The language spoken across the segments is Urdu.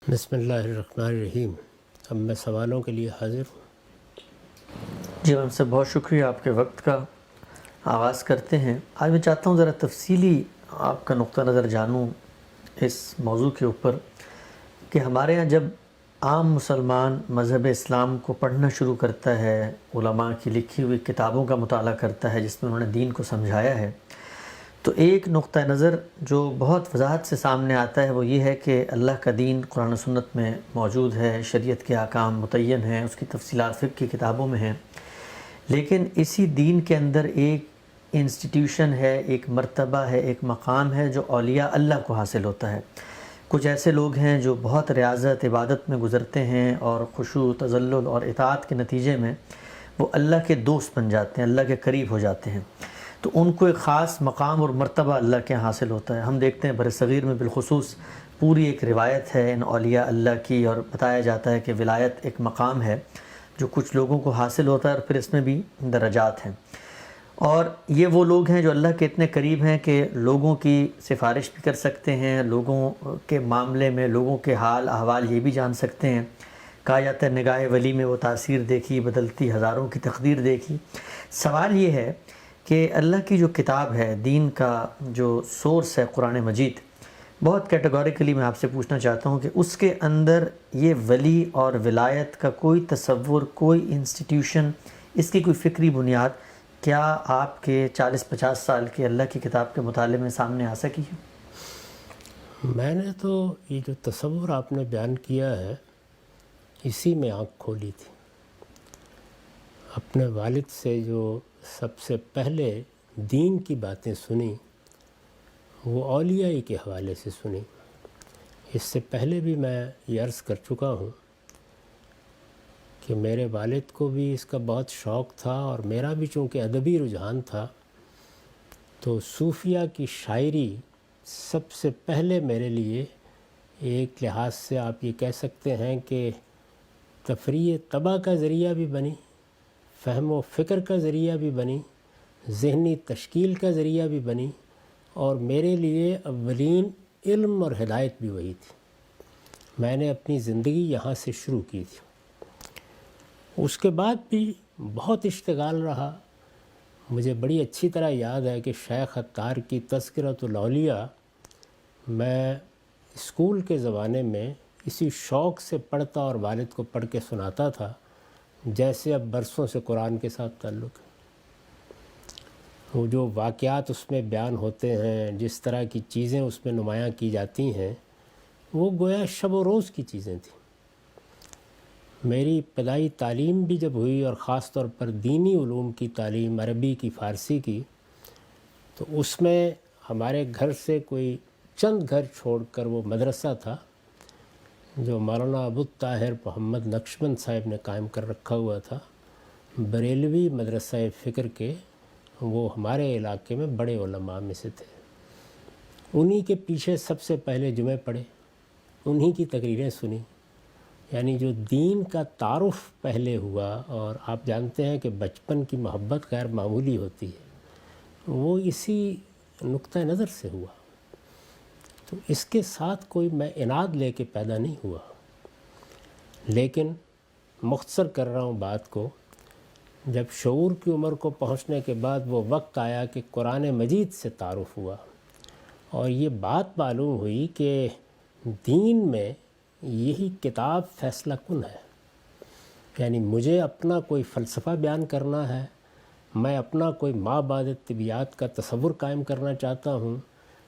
بسم اللہ الرحمن الرحیم۔ اب میں سوالوں کے لیے حاضر ہوں۔ جی میم صاحب، بہت شکریہ، آپ کے وقت کا آغاز کرتے ہیں۔ آج میں چاہتا ہوں ذرا تفصیلی آپ کا نقطہ نظر جانوں اس موضوع کے اوپر کہ ہمارے ہاں جب عام مسلمان مذہب اسلام کو پڑھنا شروع کرتا ہے، علماء کی لکھی ہوئی کتابوں کا مطالعہ کرتا ہے جس میں انہوں نے دین کو سمجھایا ہے، تو ایک نقطہ نظر جو بہت وضاحت سے سامنے آتا ہے وہ یہ ہے کہ اللہ کا دین قرآن و سنت میں موجود ہے، شریعت کے احکام متعین ہیں، اس کی تفصیلات فقہ کی کتابوں میں ہیں، لیکن اسی دین کے اندر ایک انسٹیٹیوشن ہے، ایک مرتبہ ہے، ایک مقام ہے جو اولیاء اللہ کو حاصل ہوتا ہے۔ کچھ ایسے لوگ ہیں جو بہت ریاضت عبادت میں گزرتے ہیں اور خشوع تذلل اور اطاعت کے نتیجے میں وہ اللہ کے دوست بن جاتے ہیں، اللہ کے قریب ہو جاتے ہیں، تو ان کو ایک خاص مقام اور مرتبہ اللہ کے حاصل ہوتا ہے۔ ہم دیکھتے ہیں برصغیر میں بالخصوص پوری ایک روایت ہے ان اولیاء اللہ کی، اور بتایا جاتا ہے کہ ولایت ایک مقام ہے جو کچھ لوگوں کو حاصل ہوتا ہے، اور پھر اس میں بھی درجات ہیں، اور یہ وہ لوگ ہیں جو اللہ کے اتنے قریب ہیں کہ لوگوں کی سفارش بھی کر سکتے ہیں، لوگوں کے معاملے میں لوگوں کے حال احوال یہ بھی جان سکتے ہیں۔ کہا جاتا ہے نگاہ ولی میں وہ تاثیر دیکھی، بدلتی ہزاروں کی تقدیر دیکھی۔ سوال یہ ہے کہ اللہ کی جو کتاب ہے، دین کا جو سورس ہے قرآن مجید، بہت کیٹیگوریکلی میں آپ سے پوچھنا چاہتا ہوں کہ اس کے اندر یہ ولی اور ولایت کا کوئی تصور، کوئی انسٹیٹیوشن، اس کی کوئی فکری بنیاد کیا آپ کے 40-50 سال کے اللہ کی کتاب کے مطالعے میں سامنے آ سکی ہے؟ میں نے تو یہ جو تصور آپ نے بیان کیا ہے اسی میں آنکھ کھولی تھی۔ اپنے والد سے جو سب سے پہلے دین کی باتیں سنی وہ اولیاء کے حوالے سے سنی۔ اس سے پہلے بھی میں یہ عرض کر چکا ہوں کہ میرے والد کو بھی اس کا بہت شوق تھا، اور میرا بھی چونکہ ادبی رجحان تھا تو صوفیہ کی شاعری سب سے پہلے میرے لیے ایک لحاظ سے آپ یہ کہہ سکتے ہیں کہ تفریح طبع کا ذریعہ بھی بنی، فہم و فکر کا ذریعہ بھی بنی، ذہنی تشکیل کا ذریعہ بھی بنی، اور میرے لیے اولین علم اور ہدایت بھی وہی تھی۔ میں نے اپنی زندگی یہاں سے شروع کی تھی۔ اس کے بعد بھی بہت اشتغال رہا۔ مجھے بڑی اچھی طرح یاد ہے کہ شیخ عطار کی تذکرۃ الاولیاء میں اسکول کے زمانے میں اسی شوق سے پڑھتا اور والد کو پڑھ کے سناتا تھا جیسے اب برسوں سے قرآن کے ساتھ تعلق ہے۔ وہ جو واقعات اس میں بیان ہوتے ہیں، جس طرح کی چیزیں اس میں نمایاں کی جاتی ہیں، وہ گویا شب و روز کی چیزیں تھیں۔ میری ابتدائی تعلیم بھی جب ہوئی، اور خاص طور پر دینی علوم کی تعلیم، عربی کی، فارسی کی، تو اس میں ہمارے گھر سے کوئی چند گھر چھوڑ کر وہ مدرسہ تھا جو مولانا ابو الطاہر محمد نقشبند صاحب نے قائم کر رکھا ہوا تھا، بریلوی مدرسہ فکر کے۔ وہ ہمارے علاقے میں بڑے علماء میں سے تھے۔ انہی کے پیچھے سب سے پہلے جمعے پڑھے، انہی کی تقریریں سنی، یعنی جو دین کا تعارف پہلے ہوا۔ اور آپ جانتے ہیں کہ بچپن کی محبت غیر معمولی ہوتی ہے، وہ اسی نقطہ نظر سے ہوا۔ تو اس کے ساتھ کوئی میں عناد لے کے پیدا نہیں ہوا، لیکن مختصر کر رہا ہوں بات کو، جب شعور کی عمر کو پہنچنے کے بعد وہ وقت آیا کہ قرآن مجید سے تعارف ہوا، اور یہ بات معلوم ہوئی کہ دین میں یہی کتاب فیصلہ کن ہے۔ یعنی مجھے اپنا کوئی فلسفہ بیان کرنا ہے، میں اپنا کوئی ما بعد طبیعت کا تصور قائم کرنا چاہتا ہوں،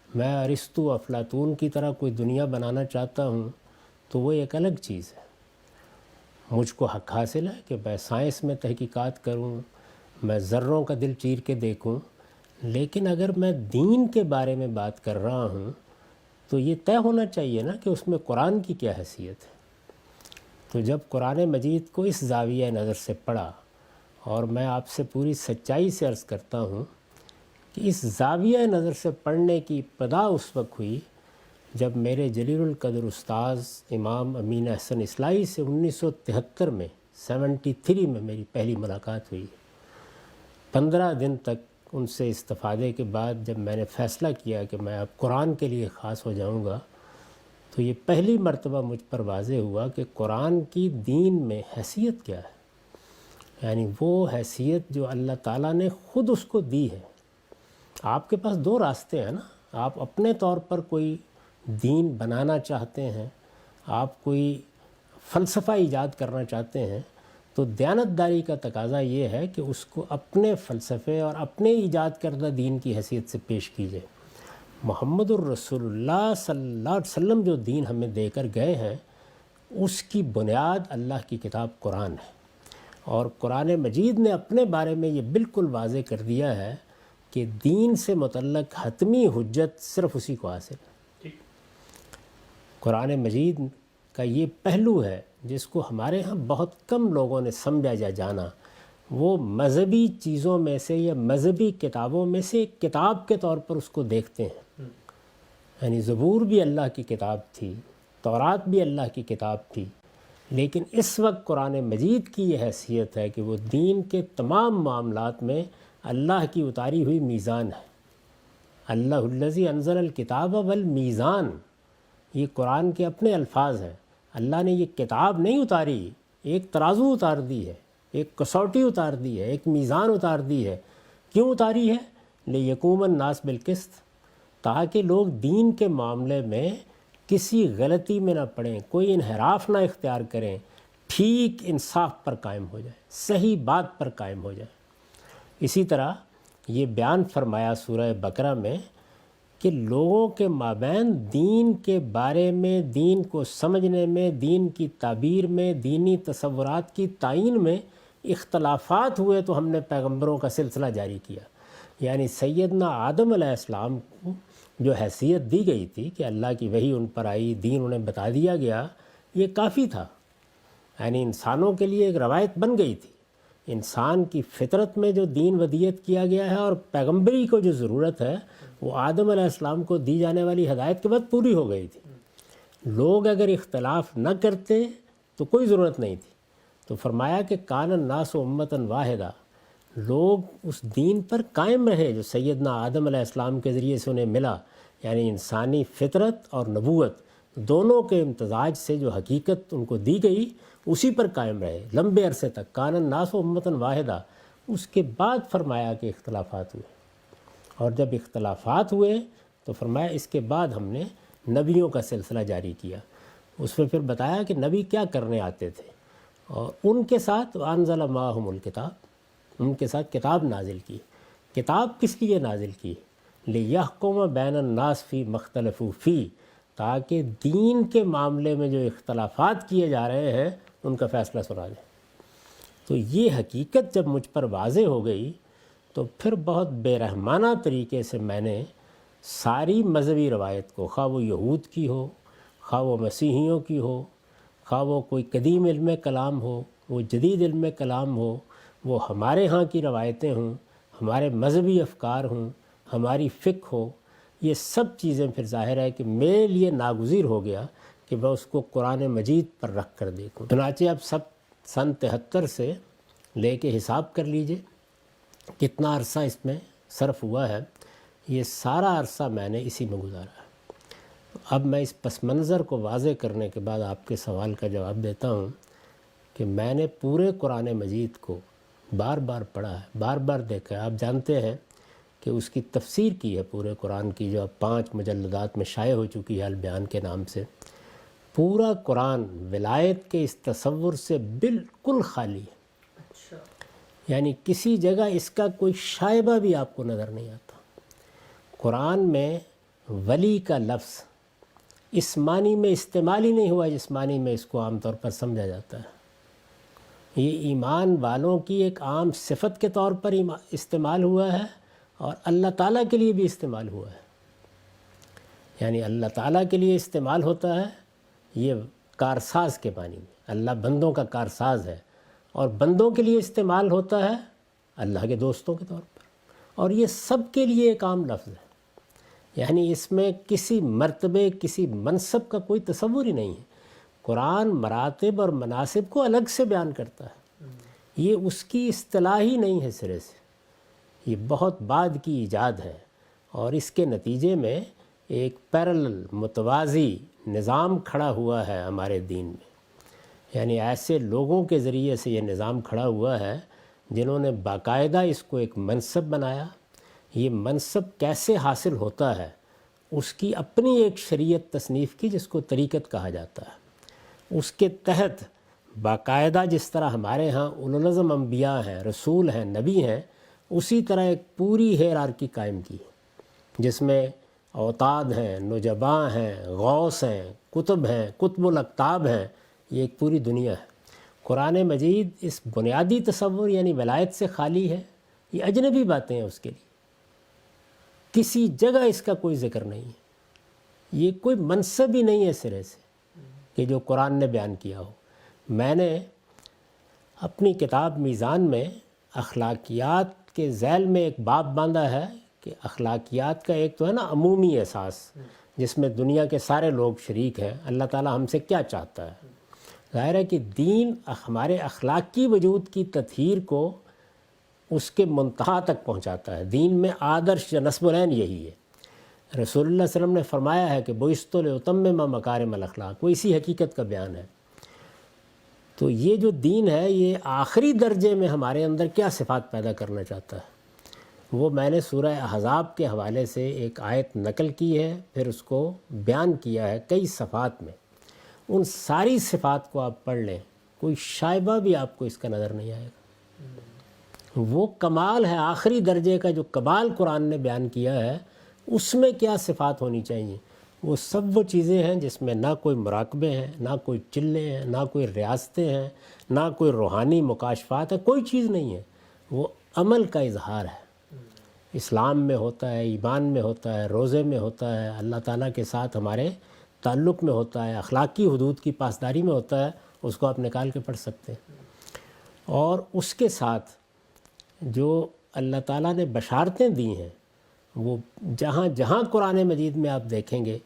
میں ارسطو افلاطون کی طرح کوئی دنیا بنانا چاہتا ہوں، تو وہ ایک الگ چیز ہے۔ مجھ کو حق حاصل ہے کہ میں سائنس میں تحقیقات کروں، میں ذروں کا دل چیر کے دیکھوں، لیکن اگر میں دین کے بارے میں بات کر رہا ہوں تو یہ طے ہونا چاہیے نا کہ اس میں قرآن کی کیا حیثیت ہے۔ تو جب قرآن مجید کو اس زاویہ نظر سے پڑھا، اور میں آپ سے پوری سچائی سے عرض کرتا ہوں کہ اس زاویہ نظر سے پڑھنے کی ابتدا اس وقت ہوئی جب میرے جلیل القدر استاذ امام امین احسن اصلاحی سے 1973 میں 73 میں میری پہلی ملاقات ہوئی۔ 15 دن تک ان سے استفادے کے بعد جب میں نے فیصلہ کیا کہ میں اب قرآن کے لیے خاص ہو جاؤں گا، تو یہ پہلی مرتبہ مجھ پر واضح ہوا کہ قرآن کی دین میں حیثیت کیا ہے، یعنی وہ حیثیت جو اللہ تعالیٰ نے خود اس کو دی ہے۔ آپ کے پاس دو راستے ہیں نا، آپ اپنے طور پر کوئی دین بنانا چاہتے ہیں، آپ کوئی فلسفہ ایجاد کرنا چاہتے ہیں، تو دیانتداری کا تقاضا یہ ہے کہ اس کو اپنے فلسفے اور اپنے ایجاد کردہ دین کی حیثیت سے پیش کیجیے۔ محمد الرسول اللہ صلی اللہ علیہ وسلم جو دین ہمیں دے کر گئے ہیں، اس کی بنیاد اللہ کی کتاب قرآن ہے، اور قرآن مجید نے اپنے بارے میں یہ بالکل واضح کر دیا ہے کہ دین سے متعلق حتمی حجت صرف اسی کو حاصل ہے۔ قرآن مجید کا یہ پہلو ہے جس کو ہمارے ہاں بہت کم لوگوں نے سمجھا یا جانا، وہ مذہبی چیزوں میں سے یا مذہبی کتابوں میں سے ایک کتاب کے طور پر اس کو دیکھتے ہیں۔ یعنی زبور بھی اللہ کی کتاب تھی، تورات بھی اللہ کی کتاب تھی، لیکن اس وقت قرآن مجید کی یہ حیثیت ہے کہ وہ دین کے تمام معاملات میں اللہ کی اتاری ہوئی میزان ہے۔ اللہ الذی انزل الکتاب والمیزان، یہ قرآن کے اپنے الفاظ ہیں۔ اللہ نے یہ کتاب نہیں اتاری، ایک ترازو اتار دی ہے، ایک کسوٹی اتار دی ہے، ایک میزان اتار دی ہے۔ کیوں اتاری ہے؟ لیقوم الناس بالقسط، تاکہ لوگ دین کے معاملے میں کسی غلطی میں نہ پڑیں، کوئی انحراف نہ اختیار کریں، ٹھیک انصاف پر قائم ہو جائے، صحیح بات پر قائم ہو جائے۔ اسی طرح یہ بیان فرمایا سورہ بقرہ میں کہ لوگوں کے مابین دین کے بارے میں، دین کو سمجھنے میں، دین کی تعبیر میں، دینی تصورات کی تعین میں اختلافات ہوئے تو ہم نے پیغمبروں کا سلسلہ جاری کیا۔ یعنی سیدنا آدم علیہ السلام کو جو حیثیت دی گئی تھی کہ اللہ کی وحی ان پر آئی، دین انہیں بتا دیا گیا، یہ کافی تھا۔ یعنی انسانوں کے لیے ایک روایت بن گئی تھی۔ انسان کی فطرت میں جو دین ودیت کیا گیا ہے اور پیغمبری کو جو ضرورت ہے، وہ آدم علیہ السلام کو دی جانے والی ہدایت کے بعد پوری ہو گئی تھی۔ لوگ اگر اختلاف نہ کرتے تو کوئی ضرورت نہیں تھی۔ تو فرمایا کہ کان الناس امۃ واحدہ، لوگ اس دین پر قائم رہے جو سیدنا آدم علیہ السلام کے ذریعے سے انہیں ملا، یعنی انسانی فطرت اور نبوت دونوں کے امتزاج سے جو حقیقت ان کو دی گئی اسی پر قائم رہے لمبے عرصے تک۔ کان الناس امۃ واحدہ۔ اس کے بعد فرمایا کہ اختلافات ہوئے، اور جب اختلافات ہوئے تو فرمایا اس کے بعد ہم نے نبیوں کا سلسلہ جاری کیا۔ اس میں پھر بتایا کہ نبی کیا کرنے آتے تھے، اور ان کے ساتھ انزل معہم الکتاب، ان کے ساتھ کتاب نازل کی۔ کتاب کس لیے نازل کی؟ لیحکم بین الناس فی مختلفوا فی، تاکہ دین کے معاملے میں جو اختلافات کیے جا رہے ہیں ان کا فیصلہ سنا دیں۔ تو یہ حقیقت جب مجھ پر واضح ہو گئی تو پھر بہت بے رحمانہ طریقے سے میں نے ساری مذہبی روایت کو، خواہ وہ یہود کی ہو، خواہ وہ مسیحیوں کی ہو، خواہ وہ کوئی قدیم علم کلام ہو، وہ جدید علم کلام ہو، وہ ہمارے ہاں کی روایتیں ہوں، ہمارے مذہبی افکار ہوں، ہماری فقہ ہو، یہ سب چیزیں پھر ظاہر ہے کہ میرے لیے ناگزیر ہو گیا کہ میں اس کو قرآن مجید پر رکھ کر دیکھوں۔ چنانچہ اب سب سن 73 سے لے کے حساب کر لیجئے کتنا عرصہ اس میں صرف ہوا ہے۔ یہ سارا عرصہ میں نے اسی میں گزارا ہے۔ اب میں اس پس منظر کو واضح کرنے کے بعد آپ کے سوال کا جواب دیتا ہوں کہ میں نے پورے قرآن مجید کو بار بار پڑھا ہے، بار بار دیکھا ہے۔ آپ جانتے ہیں کہ اس کی تفسیر کی ہے پورے قرآن کی، جو اب 5 مجلدات میں شائع ہو چکی ہے البیان کے نام سے۔ پورا قرآن ولایت کے اس تصور سے بالکل خالی ہے، یعنی کسی جگہ اس کا کوئی شائبہ بھی آپ کو نظر نہیں آتا۔ قرآن میں ولی کا لفظ اس معنی میں استعمال ہی نہیں ہوا جس معنی میں اس کو عام طور پر سمجھا جاتا ہے۔ یہ ایمان والوں کی ایک عام صفت کے طور پر استعمال ہوا ہے، اور اللہ تعالیٰ کے لیے بھی استعمال ہوا ہے۔ یعنی اللہ تعالیٰ کے لیے استعمال ہوتا ہے یہ کارساز کے معنی میں، اللہ بندوں کا کارساز ہے، اور بندوں کے لیے استعمال ہوتا ہے اللہ کے دوستوں کے طور پر، اور یہ سب کے لیے ایک عام لفظ ہے۔ یعنی اس میں کسی مرتبے، کسی منصب کا کوئی تصور ہی نہیں ہے۔ قرآن مراتب اور مناسب کو الگ سے بیان کرتا ہے، یہ اس کی اصطلاح ہی نہیں ہے سرے سے، یہ بہت بعد کی ایجاد ہے، اور اس کے نتیجے میں ایک پیرلل متوازی نظام کھڑا ہوا ہے ہمارے دین میں، یعنی ایسے لوگوں کے ذریعے سے یہ نظام کھڑا ہوا ہے جنہوں نے باقاعدہ اس کو ایک منصب بنایا۔ یہ منصب کیسے حاصل ہوتا ہے، اس کی اپنی ایک شریعت تصنیف کی جس کو طریقت کہا جاتا ہے۔ اس کے تحت باقاعدہ جس طرح ہمارے ہاں اولو العزم انبیاء ہیں، رسول ہیں، نبی ہیں، اسی طرح ایک پوری ہیرارکی قائم کی جس میں اوتاد ہیں، نجباں ہیں، غوث ہیں، کتب ہیں، قطب الاقطاب ہیں، یہ ایک پوری دنیا ہے۔ قرآن مجید اس بنیادی تصور یعنی ولایت سے خالی ہے، یہ اجنبی باتیں ہیں اس کے لیے، کسی جگہ اس کا کوئی ذکر نہیں ہے، یہ کوئی منصب ہی نہیں ہے سرے سے کہ جو قرآن نے بیان کیا ہو۔ میں نے اپنی کتاب میزان میں اخلاقیات کے ذیل میں ایک باب باندھا ہے کہ اخلاقیات کا ایک تو ہے نا عمومی احساس جس میں دنیا کے سارے لوگ شریک ہیں، اللہ تعالیٰ ہم سے کیا چاہتا ہے۔ ظاہر ہے کہ دین ہمارے اخلاقی وجود کی تطہیر کو اس کے منتہا تک پہنچاتا ہے۔ دین میں آدرش یا نصب العین یہی ہے۔ رسول اللہ صلی اللہ علیہ وسلم نے فرمایا ہے کہ بعثت لأتمم مکارم الاخلاق، وہ اسی حقیقت کا بیان ہے۔ تو یہ جو دین ہے یہ آخری درجے میں ہمارے اندر کیا صفات پیدا کرنا چاہتا ہے، وہ میں نے سورہ احزاب کے حوالے سے ایک آیت نقل کی ہے، پھر اس کو بیان کیا ہے کئی صفات میں۔ ان ساری صفات کو آپ پڑھ لیں، کوئی شائبہ بھی آپ کو اس کا نظر نہیں آئے گا۔ وہ کمال ہے، آخری درجے کا جو کمال قرآن نے بیان کیا ہے، اس میں کیا صفات ہونی چاہیے، وہ سب وہ چیزیں ہیں جس میں نہ کوئی مراقبے ہیں، نہ کوئی چلے ہیں، نہ کوئی ریاستیں ہیں، نہ کوئی روحانی مکاشفات ہے، کوئی چیز نہیں ہے، وہ عمل کا اظہار ہے۔ اسلام میں ہوتا ہے، ایمان میں ہوتا ہے، روزے میں ہوتا ہے، اللہ تعالیٰ کے ساتھ ہمارے تعلق میں ہوتا ہے، اخلاقی حدود کی پاسداری میں ہوتا ہے، اس کو آپ نکال کے پڑھ سکتے ہیں۔ اور اس کے ساتھ جو اللہ تعالیٰ نے بشارتیں دی ہیں، وہ جہاں جہاں قرآن مجید میں آپ دیکھیں گے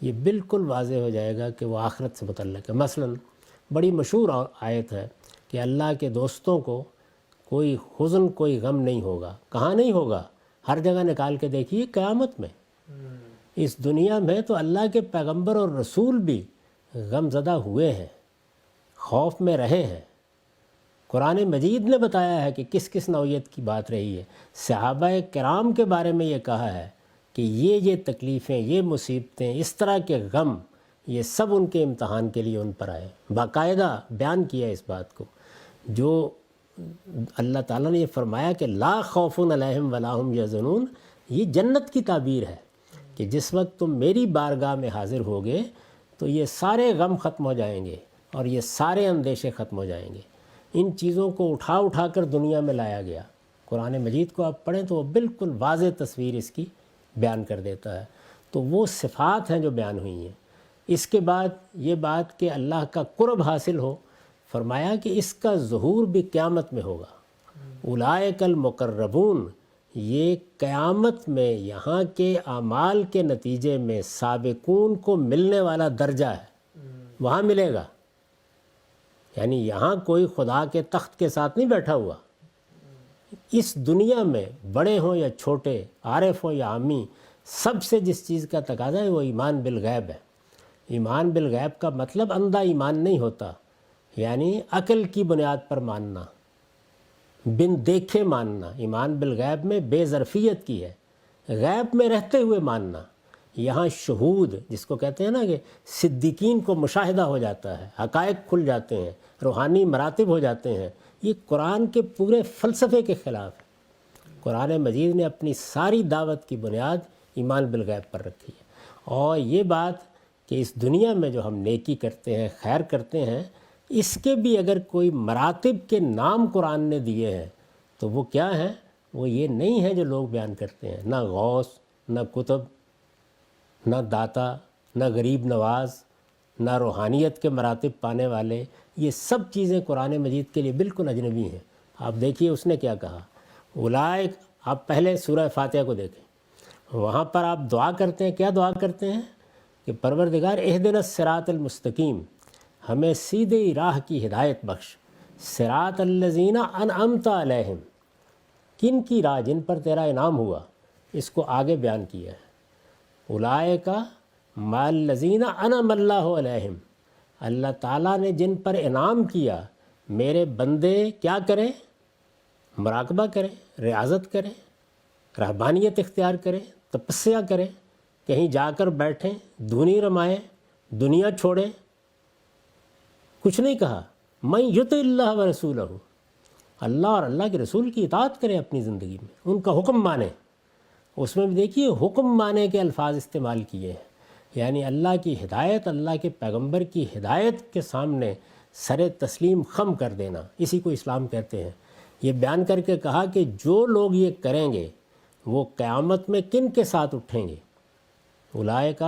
یہ بالکل واضح ہو جائے گا کہ وہ آخرت سے متعلق ہے۔ مثلا بڑی مشہور آیت ہے کہ اللہ کے دوستوں کو کوئی حزن، کوئی غم نہیں ہوگا۔ کہاں نہیں ہوگا؟ ہر جگہ نکال کے دیکھیے، قیامت میں۔ اس دنیا میں تو اللہ کے پیغمبر اور رسول بھی غم زدہ ہوئے ہیں، خوف میں رہے ہیں۔ قرآن مجید نے بتایا ہے کہ کس کس نوعیت کی بات رہی ہے۔ صحابہ کرام کے بارے میں یہ کہا ہے کہ یہ تکلیفیں، یہ مصیبتیں، اس طرح کے غم، یہ سب ان کے امتحان کے لیے ان پر آئے۔ باقاعدہ بیان کیا اس بات کو، جو اللہ تعالیٰ نے یہ فرمایا کہ لا خوف علیہم ولا ہم یحزنون، یہ جنت کی تعبیر ہے کہ جس وقت تم میری بارگاہ میں حاضر ہوگے تو یہ سارے غم ختم ہو جائیں گے اور یہ سارے اندیشے ختم ہو جائیں گے۔ ان چیزوں کو اٹھا اٹھا کر دنیا میں لایا گیا۔ قرآن مجید کو آپ پڑھیں تو وہ بالکل واضح تصویر اس کی بیان کر دیتا ہے۔ تو وہ صفات ہیں جو بیان ہوئی ہیں۔ اس کے بعد یہ بات کہ اللہ کا قرب حاصل ہو، فرمایا کہ اس کا ظہور بھی قیامت میں ہوگا۔ اولئک المقربون، یہ قیامت میں یہاں کے اعمال کے نتیجے میں سابقون کو ملنے والا درجہ ہے، وہاں ملے گا۔ یعنی یہاں کوئی خدا کے تخت کے ساتھ نہیں بیٹھا ہوا، اس دنیا میں بڑے ہوں یا چھوٹے، عارف ہوں یا عامی، سب سے جس چیز کا تقاضا ہے وہ ایمان بالغیب ہے۔ ایمان بالغیب کا مطلب اندھا ایمان نہیں ہوتا، یعنی عقل کی بنیاد پر ماننا، بن دیکھے ماننا۔ ایمان بالغیب میں بے ظرفیت کی ہے، غیب میں رہتے ہوئے ماننا۔ یہاں شہود جس کو کہتے ہیں نا کہ صدیقین کو مشاہدہ ہو جاتا ہے، حقائق کھل جاتے ہیں، روحانی مراتب ہو جاتے ہیں، یہ قرآن کے پورے فلسفے کے خلاف ہے۔ قرآن مجید نے اپنی ساری دعوت کی بنیاد ایمان بالغیب پر رکھی ہے۔ اور یہ بات کہ اس دنیا میں جو ہم نیکی کرتے ہیں، خیر کرتے ہیں، اس کے بھی اگر کوئی مراتب کے نام قرآن نے دیے ہیں تو وہ کیا ہیں؟ وہ یہ نہیں ہے جو لوگ بیان کرتے ہیں، نہ غوث، نہ کتب، نہ داتا، نہ غریب نواز، نہ روحانیت کے مراتب پانے والے۔ یہ سب چیزیں قرآن مجید کے لیے بالکل اجنبی ہیں۔ آپ دیکھیے اس نے کیا کہا، اولئک، آپ پہلے سورہ فاتحہ کو دیکھیں، وہاں پر آپ دعا کرتے ہیں، کیا دعا کرتے ہیں کہ پروردگار اہدنا الصراط المستقیم، ہمیں سیدھی راہ کی ہدایت بخش، صراط الذین انعمت علیہم، کن کی راہ؟ جن پر تیرا انعام ہوا۔ اس کو آگے بیان کیا ہے، اولئک مع الذین انعم اللہ علیہم، اللہ تعالیٰ نے جن پر انعام کیا، میرے بندے کیا کریں؟ مراقبہ کریں، ریاضت کریں، رہبانیت اختیار کریں، تپسیا کریں، کہیں جا کر بیٹھیں، دھنی رمائیں، دنیا چھوڑیں۔ کچھ نہیں کہا، من یطع اللہ و رسولہ، اللہ اور اللہ کے رسول کی اطاعت کریں اپنی زندگی میں، ان کا حکم مانیں۔ اس میں بھی دیکھیے حکم مانے کے الفاظ استعمال کیے ہیں، یعنی اللہ کی ہدایت، اللہ کے پیغمبر کی ہدایت کے سامنے سر تسلیم خم کر دینا، اسی کو اسلام کہتے ہیں۔ یہ بیان کر کے کہا کہ جو لوگ یہ کریں گے وہ قیامت میں کن کے ساتھ اٹھیں گے؟ اولئک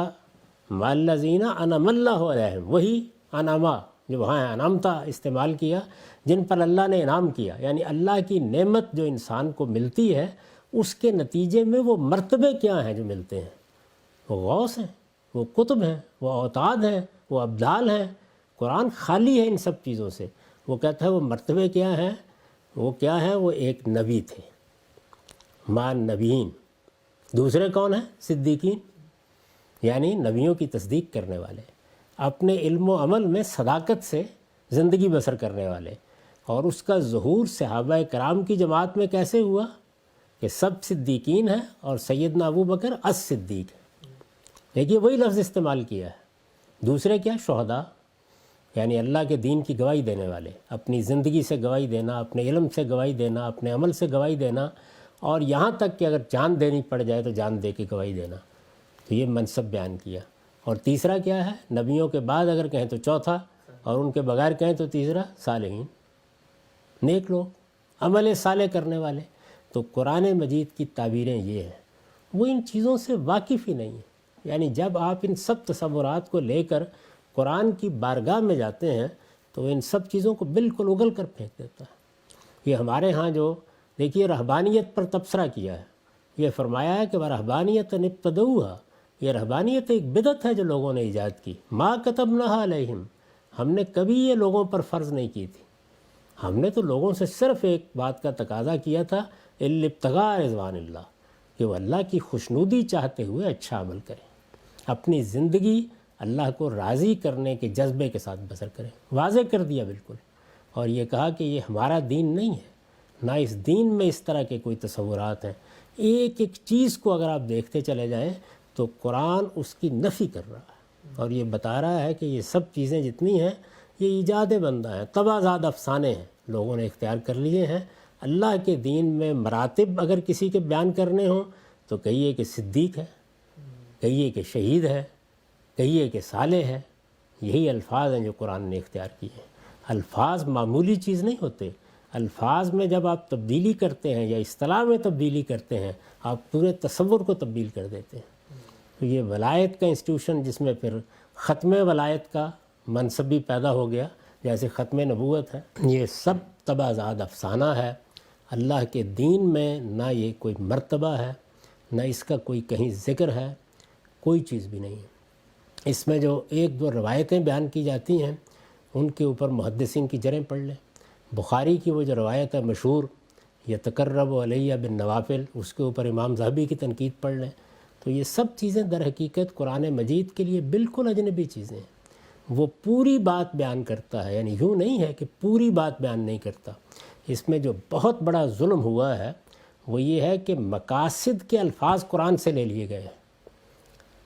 مع الذین انعم اللہ علیہم، وہی انعما جو وہاں انعمتا استعمال کیا، جن پر اللہ نے انعام کیا، یعنی اللہ کی نعمت جو انسان کو ملتی ہے اس کے نتیجے میں وہ مرتبے کیا ہیں جو ملتے ہیں؟ وہ غوث ہیں، وہ قطب ہیں، وہ اوتاد ہیں، وہ ابدال ہیں۔ قرآن خالی ہے ان سب چیزوں سے۔ وہ کہتا ہے وہ مرتبے کیا ہیں؟ وہ کیا ہیں؟ وہ ایک نبی تھے، مع نبیین۔ دوسرے کون ہیں؟ صدیقین، یعنی نبیوں کی تصدیق کرنے والے، اپنے علم و عمل میں صداقت سے زندگی بسر کرنے والے۔ اور اس کا ظہور صحابہ کرام کی جماعت میں کیسے ہوا کہ سب صدیقین ہیں اور سیدنا ابو بکر الصدیق ہے۔ دیکھیے وہی لفظ استعمال کیا ہے۔ دوسرے کیا؟ شہداء، یعنی اللہ کے دین کی گواہی دینے والے، اپنی زندگی سے گواہی دینا، اپنے علم سے گواہی دینا، اپنے عمل سے گواہی دینا، اور یہاں تک کہ اگر جان دینی پڑ جائے تو جان دے کے گواہی دینا۔ تو یہ منصب بیان کیا۔ اور تیسرا کیا ہے؟ نبیوں کے بعد اگر کہیں تو چوتھا، اور ان کے بغیر کہیں تو تیسرا صالحین، نیک لوگ، عمل صالح کرنے والے۔ تو قرآن مجید کی تعبیریں یہ ہیں۔ وہ ان چیزوں سے واقف ہی نہیں ہیں، یعنی جب آپ ان سب تصورات کو لے کر قرآن کی بارگاہ میں جاتے ہیں تو ان سب چیزوں کو بالکل اگل کر پھینک دیتا ہے۔ یہ ہمارے ہاں جو دیکھیے رہبانیت پر تبصرہ کیا ہے، یہ فرمایا ہے کہ وَرَهْبَانِيَةً ابْتَدَعُوهَا، یہ رہبانیت ایک بدعت ہے جو لوگوں نے ایجاد کی، مَا كَتَبْنَاهَا عَلَيْهِمْ، ہم نے کبھی یہ لوگوں پر فرض نہیں کی تھی، ہم نے تو لوگوں سے صرف ایک بات کا تقاضا کیا تھا، إِلَّا ابْتِغَاءَ رِضْوَانِ اللَّهِ، کہ وہ اللہ کی خوشنودی چاہتے ہوئے اچھا عمل کریں، اپنی زندگی اللہ کو راضی کرنے کے جذبے کے ساتھ بسر کریں۔ واضح کر دیا بالکل، اور یہ کہا کہ یہ ہمارا دین نہیں ہے، نہ اس دین میں اس طرح کے کوئی تصورات ہیں۔ ایک ایک چیز کو اگر آپ دیکھتے چلے جائیں تو قرآن اس کی نفی کر رہا ہے، اور یہ بتا رہا ہے کہ یہ سب چیزیں جتنی ہیں یہ ایجاد بندہ ہیں، طبعزاد افسانے ہیں، لوگوں نے اختیار کر لیے ہیں۔ اللہ کے دین میں مراتب اگر کسی کے بیان کرنے ہوں تو کہیے کہ صدیق ہے، کہیے کہ شہید ہے، کہیے کہ صالح ہے۔ یہی الفاظ ہیں جو قرآن نے اختیار کیے ہیں۔ الفاظ معمولی چیز نہیں ہوتے، الفاظ میں جب آپ تبدیلی کرتے ہیں یا اصطلاح میں تبدیلی کرتے ہیں آپ پورے تصور کو تبدیل کر دیتے ہیں۔ تو یہ ولایت کا انسٹیٹیوشن جس میں پھر ختم ولایت کا منصب بھی پیدا ہو گیا، جیسے ختم نبوت ہے، یہ سب طبعزاد افسانہ ہے۔ اللہ کے دین میں نہ یہ کوئی مرتبہ ہے، نہ اس کا کوئی کہیں ذکر ہے، کوئی چیز بھی نہیں ہے۔ اس میں جو ایک دو روایتیں بیان کی جاتی ہیں ان کے اوپر محدثین کی جریں پڑھ لیں۔ بخاری کی وہ جو روایت ہے مشہور، یتقرب علیہ بالنوافل، اس کے اوپر امام ذہبی کی تنقید پڑھ لیں۔ تو یہ سب چیزیں در حقیقت قرآن مجید کے لیے بالکل اجنبی چیزیں ہیں۔ وہ پوری بات بیان کرتا ہے، یعنی یوں نہیں ہے کہ پوری بات بیان نہیں کرتا۔ اس میں جو بہت بڑا ظلم ہوا ہے وہ یہ ہے کہ مقاصد کے الفاظ قرآن سے لے لیے گئے ہیں۔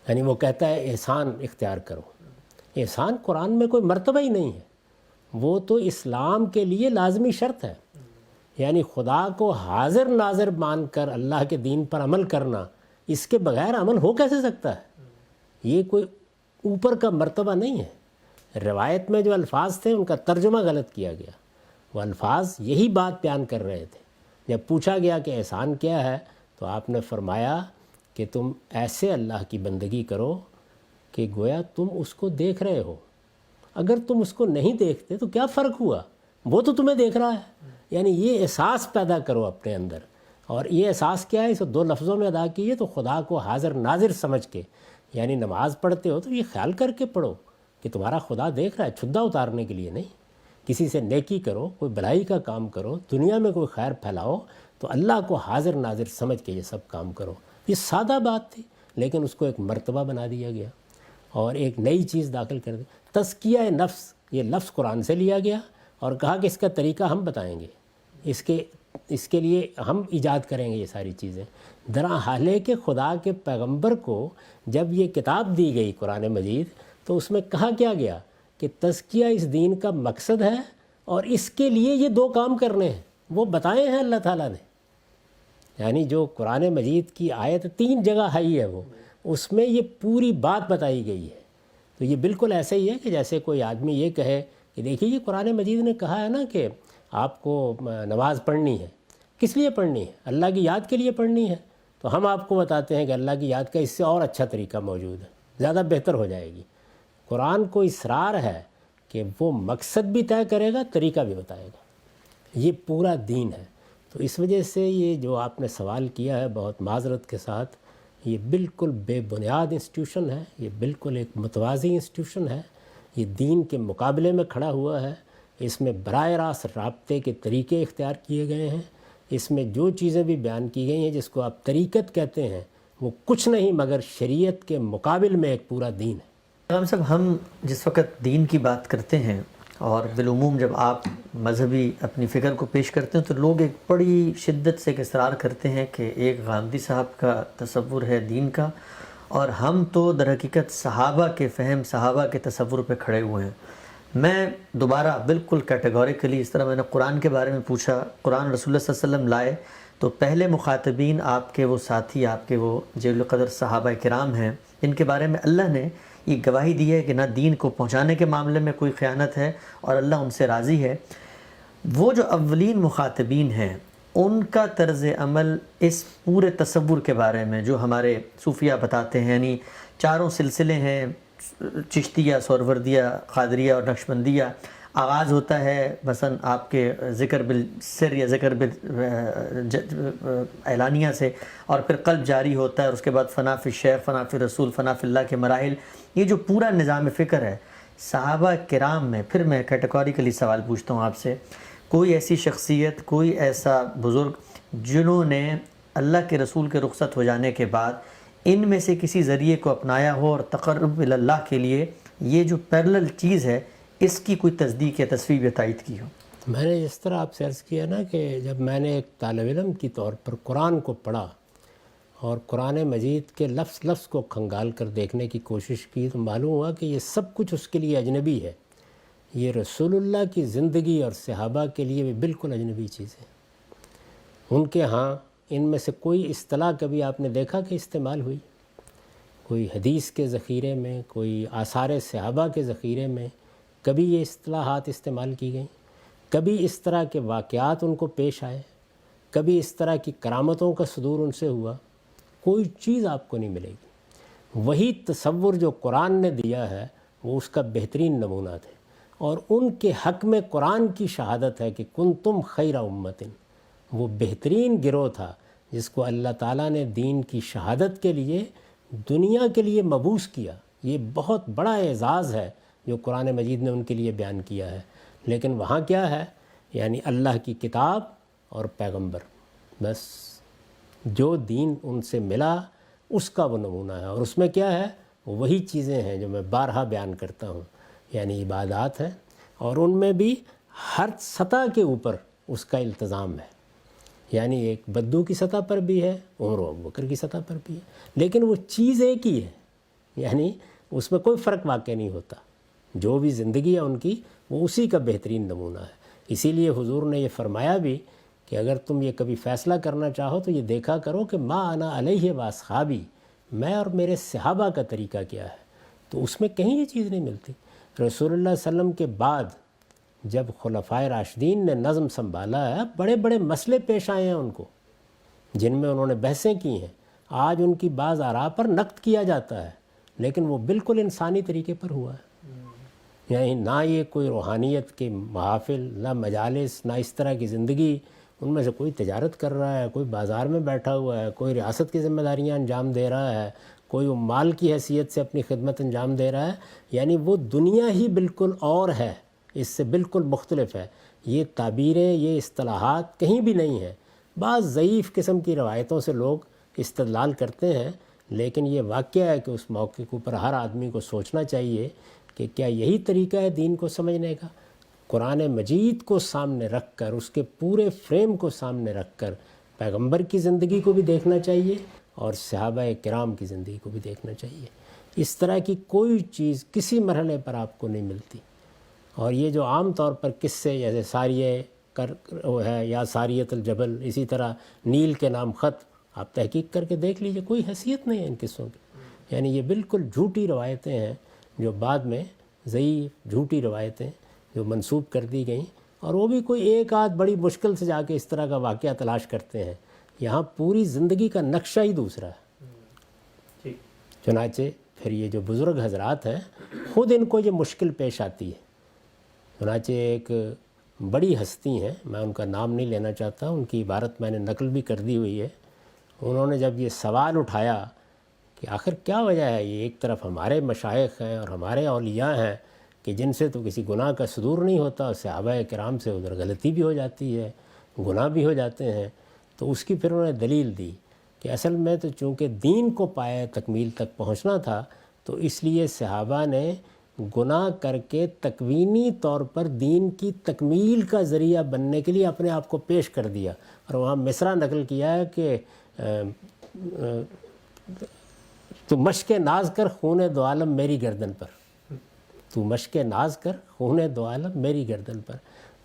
یعنی وہ کہتا ہے احسان اختیار کرو، احسان قرآن میں کوئی مرتبہ ہی نہیں ہے، وہ تو اسلام کے لیے لازمی شرط ہے۔ یعنی خدا کو حاضر ناظر مان کر اللہ کے دین پر عمل کرنا، اس کے بغیر عمل ہو کیسے سکتا ہے؟ یہ کوئی اوپر کا مرتبہ نہیں ہے۔ روایت میں جو الفاظ تھے ان کا ترجمہ غلط کیا گیا، وہ الفاظ یہی بات بیان کر رہے تھے۔ جب پوچھا گیا کہ احسان کیا ہے تو آپ نے فرمایا کہ تم ایسے اللہ کی بندگی کرو کہ گویا تم اس کو دیکھ رہے ہو۔ اگر تم اس کو نہیں دیکھتے تو کیا فرق ہوا، وہ تو تمہیں دیکھ رہا ہے۔ یعنی یہ احساس پیدا کرو اپنے اندر، اور یہ احساس کیا ہے، اسے دو لفظوں میں ادا کیے تو خدا کو حاضر ناظر سمجھ کے، یعنی نماز پڑھتے ہو تو یہ خیال کر کے پڑھو کہ تمہارا خدا دیکھ رہا ہے، چھدا اتارنے کے لیے نہیں۔ کسی سے نیکی کرو، کوئی بھلائی کا کام کرو، دنیا میں کوئی خیر پھیلاؤ تو اللہ کو حاضر ناظر سمجھ کے یہ سب کام کرو۔ یہ سادہ بات تھی، لیکن اس کو ایک مرتبہ بنا دیا گیا اور ایک نئی چیز داخل کر دی. تزکیہ نفس یہ لفظ قرآن سے لیا گیا اور کہا کہ اس کا طریقہ ہم بتائیں گے, اس کے لیے ہم ایجاد کریں گے یہ ساری چیزیں. درا حال ہے کہ خدا کے پیغمبر کو جب یہ کتاب دی گئی قرآن مجید تو اس میں کہا کیا گیا کہ تزکیہ اس دین کا مقصد ہے اور اس کے لیے یہ 2 کام کرنے ہیں, وہ بتائے ہیں اللہ تعالیٰ نے. یعنی جو قرآن مجید کی آیت 3 جگہ آئی ہے وہ اس میں یہ پوری بات بتائی گئی ہے. تو یہ بالکل ایسا ہی ہے کہ جیسے کوئی آدمی یہ کہے کہ دیکھیے یہ قرآن مجید نے کہا ہے نا کہ آپ کو نماز پڑھنی ہے, کس لیے پڑھنی ہے؟ اللہ کی یاد کے لیے پڑھنی ہے. تو ہم آپ کو بتاتے ہیں کہ اللہ کی یاد کا اس سے اور اچھا طریقہ موجود ہے, زیادہ بہتر ہو جائے گی. قرآن کو اصرار ہے کہ وہ مقصد بھی طے کرے گا, طریقہ بھی بتائے گا. یہ پورا دین ہے. تو اس وجہ سے یہ جو آپ نے سوال کیا ہے بہت معذرت کے ساتھ, یہ بالکل بے بنیاد انسٹیٹیوشن ہے, یہ بالکل ایک متوازی انسٹیٹیوشن ہے. یہ دین کے مقابلے میں کھڑا ہوا ہے. اس میں براہ راست رابطے کے طریقے اختیار کیے گئے ہیں. اس میں جو چیزیں بھی بیان کی گئی ہیں جس کو آپ طریقت کہتے ہیں وہ کچھ نہیں مگر شریعت کے مقابل میں ایک پورا دین ہے. امام صاحب, ہم جس وقت دین کی بات کرتے ہیں اور بالعموم جب آپ مذہبی اپنی فکر کو پیش کرتے ہیں تو لوگ ایک بڑی شدت سے اصرار کرتے ہیں کہ ایک غامدی صاحب کا تصور ہے دین کا, اور ہم تو در حقیقت صحابہ کے فہم, صحابہ کے تصور پہ کھڑے ہوئے ہیں. میں دوبارہ بالکل کیٹیگوریکلی, اس طرح میں نے قرآن کے بارے میں پوچھا, قرآن رسول اللہ صلی اللہ علیہ وسلم لائے تو پہلے مخاطبین آپ کے وہ ساتھی, آپ کے وہ جلیل القدر صحابہ کرام ہیں جن کے بارے میں اللہ نے یہ گواہی دی ہے کہ نہ دین کو پہنچانے کے معاملے میں کوئی خیانت ہے اور اللہ ان سے راضی ہے. وہ جو اولین مخاطبین ہیں ان کا طرز عمل اس پورے تصور کے بارے میں جو ہمارے صوفیہ بتاتے ہیں, یعنی 4 سلسلے ہیں, چشتیہ, سہروردیہ, قادریہ اور نقشبندیہ. آغاز ہوتا ہے مثلا آپ کے ذکر بالسر یا ذکر اعلانیہ سے, اور پھر قلب جاری ہوتا ہے, اور اس کے بعد فنا فی الشیخ, فنا فی الرسول, فنا فی اللہ کے مراحل. یہ جو پورا نظام فکر ہے صحابہ کرام میں, پھر میں کیٹیگوریکلی سوال پوچھتا ہوں آپ سے, کوئی ایسی شخصیت, کوئی ایسا بزرگ جنہوں نے اللہ کے رسول کے رخصت ہو جانے کے بعد ان میں سے کسی ذریعے کو اپنایا ہو اور تقرب اللہ کے لیے یہ جو پیرلل چیز ہے اس کی کوئی تصدیق یا تصویب یا تائید کی ہو؟ میں نے جس طرح آپ سے عرض کیا نا کہ جب میں نے ایک طالب علم کی طور پر قرآن کو پڑھا اور قرآن مجید کے لفظ لفظ کو کھنگال کر دیکھنے کی کوشش کی تو معلوم ہوا کہ یہ سب کچھ اس کے لیے اجنبی ہے. یہ رسول اللہ کی زندگی اور صحابہ کے لیے بھی بالکل اجنبی چیز ہے. ان کے ہاں ان میں سے کوئی اصطلاح کبھی آپ نے دیکھا کہ استعمال ہوئی؟ کوئی حدیث کے ذخیرے میں, کوئی آثار صحابہ کے ذخیرے میں کبھی یہ اصطلاحات استعمال کی گئیں؟ کبھی اس طرح کے واقعات ان کو پیش آئے؟ کبھی اس طرح کی کرامتوں کا صدور ان سے ہوا؟ کوئی چیز آپ کو نہیں ملے گی. وہی تصور جو قرآن نے دیا ہے وہ اس کا بہترین نمونہ ہے, اور ان کے حق میں قرآن کی شہادت ہے کہ کنتم خیر امتن, وہ بہترین گروہ تھا جس کو اللہ تعالیٰ نے دین کی شہادت کے لیے دنیا کے لیے مبعوث کیا. یہ بہت بڑا اعزاز ہے جو قرآن مجید نے ان کے لیے بیان کیا ہے. لیکن وہاں کیا ہے؟ یعنی اللہ کی کتاب اور پیغمبر, بس جو دین ان سے ملا اس کا وہ نمونہ ہے. اور اس میں کیا ہے؟ وہی چیزیں ہیں جو میں بارہا بیان کرتا ہوں, یعنی عبادات ہیں, اور ان میں بھی ہر سطح کے اوپر اس کا التزام ہے. یعنی ایک بدو کی سطح پر بھی ہے, عمر و ابوبکر کی سطح پر بھی ہے, لیکن وہ چیز ایک ہی ہے. یعنی اس میں کوئی فرق واقع نہیں ہوتا. جو بھی زندگی ہے ان کی وہ اسی کا بہترین نمونہ ہے. اسی لیے حضور نے یہ فرمایا بھی کہ اگر تم یہ کبھی فیصلہ کرنا چاہو تو یہ دیکھا کرو کہ ما انا علیہ واصحابی, میں اور میرے صحابہ کا طریقہ کیا ہے. تو اس میں کہیں یہ چیز نہیں ملتی. رسول اللہ صلی اللہ علیہ وسلم کے بعد جب خلفائے راشدین نے نظم سنبھالا ہے, بڑے بڑے مسئلے پیش آئے ہیں ان کو جن میں انہوں نے بحثیں کی ہیں. آج ان کی بعض آراء پر نقد کیا جاتا ہے, لیکن وہ بالکل انسانی طریقے پر ہوا ہے. یعنی نہ یہ کوئی روحانیت کے محافل, نہ مجالس, نہ اس طرح کی زندگی. ان میں سے کوئی تجارت کر رہا ہے, کوئی بازار میں بیٹھا ہوا ہے, کوئی ریاست کی ذمہ داریاں انجام دے رہا ہے, کوئی مال کی حیثیت سے اپنی خدمت انجام دے رہا ہے. یعنی وہ دنیا ہی بالکل اور ہے, اس سے بالکل مختلف ہے. یہ تعبیریں, یہ اصطلاحات کہیں بھی نہیں ہیں. بعض ضعیف قسم کی روایتوں سے لوگ استدلال کرتے ہیں, لیکن یہ واقعہ ہے کہ اس موقع کے اوپر ہر آدمی کو سوچنا چاہیے کہ کیا یہی طریقہ ہے دین کو سمجھنے کا؟ قرآن مجید کو سامنے رکھ کر، اس کے پورے فریم کو سامنے رکھ کر پیغمبر کی زندگی کو بھی دیکھنا چاہیے اور صحابہ کرام کی زندگی کو بھی دیکھنا چاہیے۔ اس طرح کی کوئی چیز کسی مرحلے پر آپ کو نہیں ملتی۔ اور یہ جو عام طور پر قصے جیسے ساریہ وہ ہے یا ساریت الجبل، اسی طرح نیل کے نام خط، آپ تحقیق کر کے دیکھ لیجئے، کوئی حیثیت نہیں ہے ان قصوں کی۔ یعنی یہ بالکل جھوٹی روایتیں ہیں جو بعد میں ضعیف جھوٹی روایتیں جو منسوب کر دی گئیں، اور وہ بھی کوئی ایک آدھ بڑی مشکل سے جا کے اس طرح کا واقعہ تلاش کرتے ہیں۔ یہاں پوری زندگی کا نقشہ ہی دوسرا ہے۔ چنانچہ پھر یہ جو بزرگ حضرات ہیں خود ان کو یہ مشکل پیش آتی ہے۔ چنانچہ ایک بڑی ہستی ہیں، میں ان کا نام نہیں لینا چاہتا، ان کی عبارت میں نے نقل بھی کر دی ہوئی ہے۔ انہوں نے جب یہ سوال اٹھایا کہ آخر کیا وجہ ہے، یہ ایک طرف ہمارے مشائخ ہیں اور ہمارے اولیاء ہیں کہ جن سے تو کسی گناہ کا صدور نہیں ہوتا، صحابہ کرام سے ادھر غلطی بھی ہو جاتی ہے، گناہ بھی ہو جاتے ہیں، تو اس کی پھر انہوں نے دلیل دی کہ اصل میں تو چونکہ دین کو پائے تکمیل تک پہنچنا تھا، تو اس لیے صحابہ نے گناہ کر کے تکوینی طور پر دین کی تکمیل کا ذریعہ بننے کے لیے اپنے آپ کو پیش کر دیا۔ اور وہاں مصرع نقل کیا ہے کہ تو مشق ناز کر خون دو عالم میری گردن پر، تو مشق ناز کر خون دو عالم میری گردن پر۔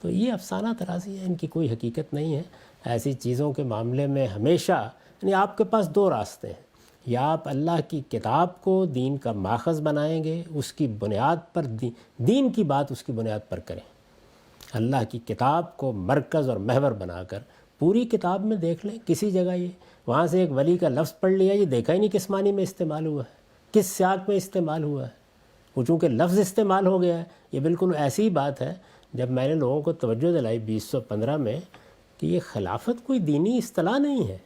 تو یہ افسانہ ترازی ہے، ان کی کوئی حقیقت نہیں ہے۔ ایسی چیزوں کے معاملے میں ہمیشہ یعنی آپ کے پاس دو راستے ہیں، یا آپ اللہ کی کتاب کو دین کا ماخذ بنائیں گے، اس کی بنیاد پر دین کی بات اس کی بنیاد پر کریں، اللہ کی کتاب کو مرکز اور محور بنا کر پوری کتاب میں دیکھ لیں، کسی جگہ یہ وہاں سے ایک ولی کا لفظ پڑھ لیا، یہ دیکھا ہی نہیں کس معنی میں استعمال ہوا ہے، کس سیاق میں استعمال ہوا ہے۔ وہ چونکہ لفظ استعمال ہو گیا ہے، یہ بالکل ایسی ہی بات ہے جب میں نے لوگوں کو توجہ دلائی 2015 میں کہ یہ خلافت کوئی دینی اصطلاح نہیں ہے،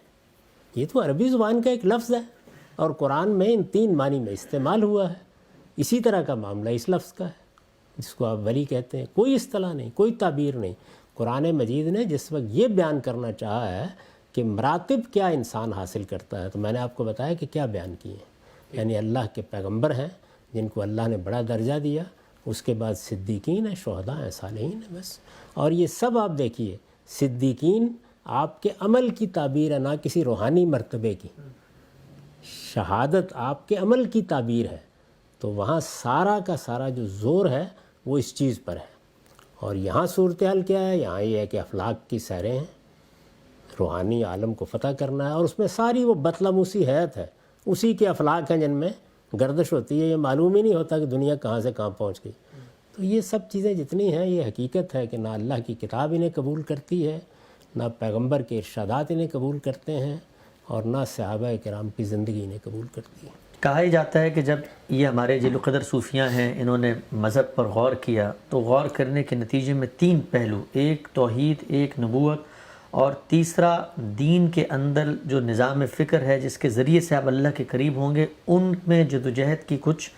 یہ تو عربی زبان کا ایک لفظ ہے اور قرآن میں ان 3 معنی میں استعمال ہوا ہے۔ اسی طرح کا معاملہ اس لفظ کا ہے جس کو آپ ولی کہتے ہیں، کوئی اصطلاح نہیں، کوئی تعبیر نہیں۔ قرآن مجید نے جس وقت یہ بیان کرنا چاہا ہے کہ مراتب کیا انسان حاصل کرتا ہے، تو میں نے آپ کو بتایا کہ کیا بیان کیے ہیں، یعنی اللہ کے پیغمبر ہیں جن کو اللہ نے بڑا درجہ دیا، اس کے بعد صدیقین ہیں، شہداء ہیں، صالحین ہیں، بس۔ اور یہ سب آپ دیکھیے، صدیقین آپ کے عمل کی تعبیر ہے، نہ کسی روحانی مرتبے کی، شہادت آپ کے عمل کی تعبیر ہے۔ تو وہاں سارا کا سارا جو زور ہے وہ اس چیز پر ہے۔ اور یہاں صورتحال کیا ہے؟ یہاں یہ ہے کہ افلاک کی سیریں ہیں، روحانی عالم کو فتح کرنا ہے، اور اس میں ساری وہ بطلموسی حیات ہے، اسی کے افلاک ہیں جن میں گردش ہوتی ہے، یہ معلوم ہی نہیں ہوتا کہ دنیا کہاں سے کہاں پہنچ گئی۔ تو یہ سب چیزیں جتنی ہیں یہ حقیقت ہے کہ نہ اللہ کی کتاب انہیں قبول کرتی ہے، نہ پیغمبر کے ارشادات انہیں قبول کرتے ہیں، اور نہ صحابہ کرام کی زندگی انہیں قبول کرتی ہے۔ کہا ہی جاتا ہے کہ جب یہ ہمارے جل قدر صوفیاں ہیں، انہوں نے مذہب پر غور کیا تو غور کرنے کے نتیجے میں 3 پہلو، ایک توحید، ایک نبوت، اور تیسرا دین کے اندر جو نظام فکر ہے جس کے ذریعے سے آپ اللہ کے قریب ہوں گے، ان میں جدوجہد کی کچھ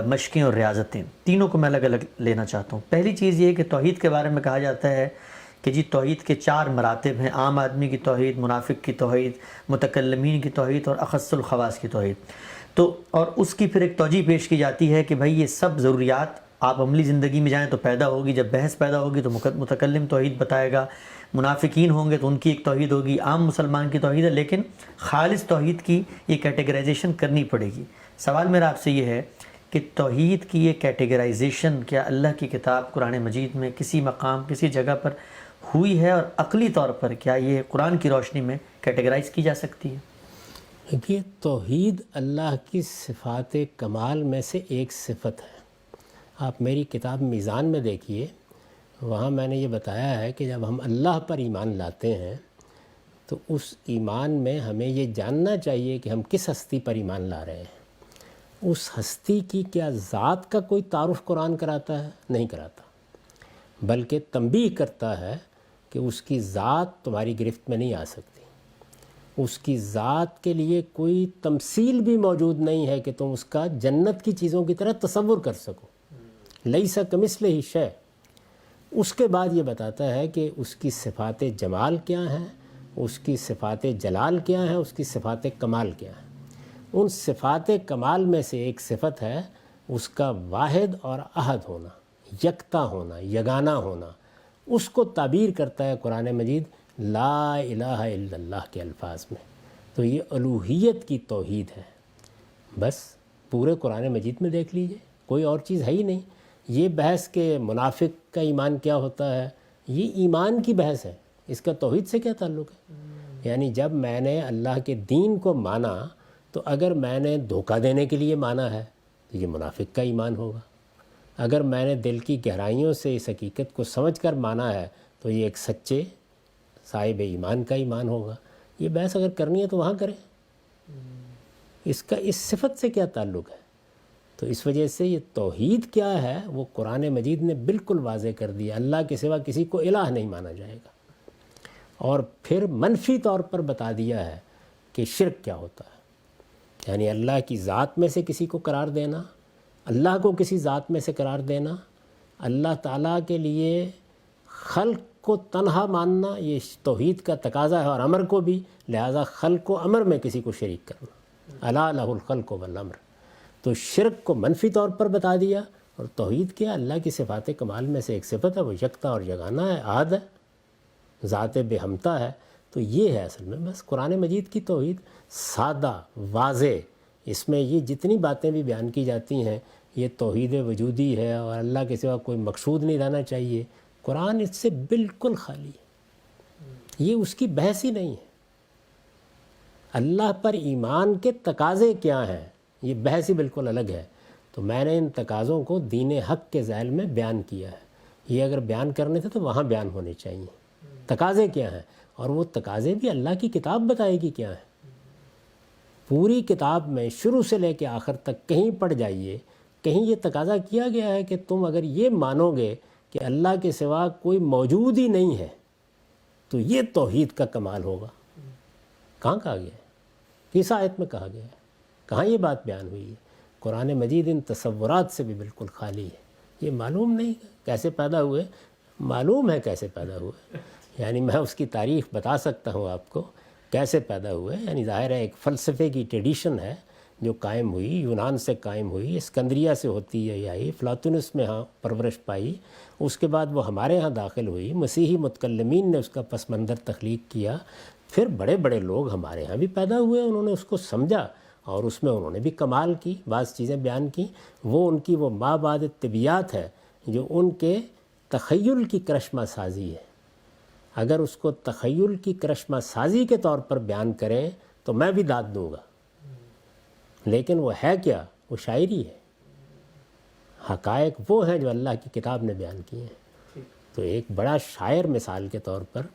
مشقیں اور ریاضتیں، تینوں کو میں الگ الگ لینا چاہتا ہوں۔ پہلی چیز یہ ہے کہ توحید کے بارے میں کہا جاتا ہے کہ جی توحید کے 4 مراتب ہیں، عام آدمی کی توحید، منافق کی توحید، متکلمین کی توحید اور اخص الخواص کی توحید۔ تو اور اس کی پھر ایک توجیہ پیش کی جاتی ہے کہ بھائی یہ سب ضروریات آپ عملی زندگی میں جائیں تو پیدا ہوگی، جب بحث پیدا ہوگی تو متکلم توحید بتائے گا، منافقین ہوں گے تو ان کی ایک توحید ہوگی، عام مسلمان کی توحید ہے، لیکن خالص توحید کی یہ کیٹیگرائزیشن کرنی پڑے گی۔ سوال میرا آپ سے یہ ہے کہ توحید کی یہ کیٹیگرائزیشن کیا اللہ کی کتاب قرآن مجید میں کسی مقام کسی جگہ پر ہوئی ہے، اور عقلی طور پر کیا یہ قرآن کی روشنی میں کیٹیگرائز کی جا سکتی ہے؟ دیکھیے، توحید اللہ کی صفات کمال میں سے ایک صفت ہے۔ آپ میری کتاب میزان میں دیکھیے، وہاں میں نے یہ بتایا ہے کہ جب ہم اللہ پر ایمان لاتے ہیں تو اس ایمان میں ہمیں یہ جاننا چاہیے کہ ہم کس ہستی پر ایمان لا رہے ہیں۔ اس ہستی کی کیا ذات کا کوئی تعارف قرآن کراتا ہے؟ نہیں کراتا، بلکہ تنبیہ کرتا ہے کہ اس کی ذات تمہاری گرفت میں نہیں آ سکتی، اس کی ذات کے لیے کوئی تمثیل بھی موجود نہیں ہے کہ تم اس کا جنت کی چیزوں کی طرح تصور کر سکو، لیس کمثلہ شیء۔ اس کے بعد یہ بتاتا ہے کہ اس کی صفات جمال کیا ہیں، اس کی صفات جلال کیا ہیں، اس کی صفات کمال کیا ہیں۔ ان صفات کمال میں سے ایک صفت ہے اس کا واحد اور احد ہونا، یکتا ہونا، یگانہ ہونا. اس کو تعبیر کرتا ہے قرآن مجید لا الہ الا اللہ کے الفاظ میں. تو یہ الوہیت کی توحید ہے. بس پورے قرآن مجید میں دیکھ لیجئے، کوئی اور چیز ہے ہی نہیں. یہ بحث کہ منافق کا ایمان کیا ہوتا ہے، یہ ایمان کی بحث ہے، اس کا توحید سے کیا تعلق ہے؟ یعنی جب میں نے اللہ کے دین کو مانا تو اگر میں نے دھوکہ دینے کے لیے مانا ہے تو یہ منافق کا ایمان ہوگا. اگر میں نے دل کی گہرائیوں سے اس حقیقت کو سمجھ کر مانا ہے تو یہ ایک سچے صاحب ایمان کا ایمان ہوگا. یہ بحث اگر کرنی ہے تو وہاں کریں، اس کا اس صفت سے کیا تعلق ہے؟ تو اس وجہ سے یہ توحید کیا ہے وہ قرآن مجید نے بالکل واضح کر دیا. اللہ کے سوا کسی کو الہ نہیں مانا جائے گا. اور پھر منفی طور پر بتا دیا ہے کہ شرک کیا ہوتا ہے، یعنی اللہ کی ذات میں سے کسی کو قرار دینا، اللہ کو کسی ذات میں سے قرار دینا، اللہ تعالیٰ کے لیے خلق کو تنہا ماننا، یہ توحید کا تقاضا ہے، اور امر کو بھی. لہذا خلق و امر میں کسی کو شریک کرنا، الا لہ الخلق والامر. تو شرک کو منفی طور پر بتا دیا، اور توحید کیا؟ اللہ کی صفات کمال میں سے ایک صفت ہے، وہ یکتا اور یگانہ ہے، احد ہے، ذات بے ہمتا ہے. تو یہ ہے اصل میں بس قرآن مجید کی توحید، سادہ واضح. اس میں یہ جتنی باتیں بھی بیان کی جاتی ہیں یہ توحید وجودی ہے اور اللہ کے سوا کوئی مقصود نہیں رہنا چاہیے. قرآن اس سے بالکل خالی ہے، یہ اس کی بحث ہی نہیں ہے. اللہ پر ایمان کے تقاضے کیا ہیں، یہ بحث ہی بالکل الگ ہے. تو میں نے ان تقاضوں کو دین حق کے ذیل میں بیان کیا ہے. یہ اگر بیان کرنے تھے تو وہاں بیان ہونے چاہیے. تقاضے کیا ہیں، اور وہ تقاضے بھی اللہ کی کتاب بتائے گی کیا ہیں. پوری کتاب میں شروع سے لے کے آخر تک کہیں پڑھ جائیے، کہیں یہ تقاضا کیا گیا ہے کہ تم اگر یہ مانو گے کہ اللہ کے سوا کوئی موجود ہی نہیں ہے تو یہ توحید کا کمال ہوگا. کہاں کہا گیا ہے؟ کس آیت میں کہا گیا ہے؟ کہاں یہ بات بیان ہوئی ہے؟ قرآن مجید ان تصورات سے بھی بالکل خالی ہے. یہ معلوم نہیں کیسے پیدا ہوئے، معلوم ہے کیسے پیدا ہوئے. یعنی میں اس کی تاریخ بتا سکتا ہوں آپ کو کیسے پیدا ہوئے. یعنی ظاہر ہے ایک فلسفے کی ٹریڈیشن ہے جو قائم ہوئی، یونان سے قائم ہوئی، اسکندریہ سے ہوتی ہے آئی، فلاطونس میں ہاں پرورش پائی. اس کے بعد وہ ہمارے ہاں داخل ہوئی، مسیحی متکلمین نے اس کا پس منظر تخلیق کیا. پھر بڑے بڑے لوگ ہمارے ہاں بھی پیدا ہوئے، انہوں نے اس کو سمجھا اور اس میں انہوں نے بھی کمال کی، بعض چیزیں بیان کی. وہ ان کی وہ ما بعد طبیعت ہے جو ان کے تخیل کی کرشمہ سازی ہے. اگر اس کو تخیل کی کرشمہ سازی کے طور پر بیان کریں تو میں بھی داد دوں گا، لیکن وہ ہے کیا؟ وہ شاعری ہے. حقائق وہ ہیں جو اللہ کی کتاب نے بیان کیے ہیں. تو ایک بڑا شاعر مثال کے طور پر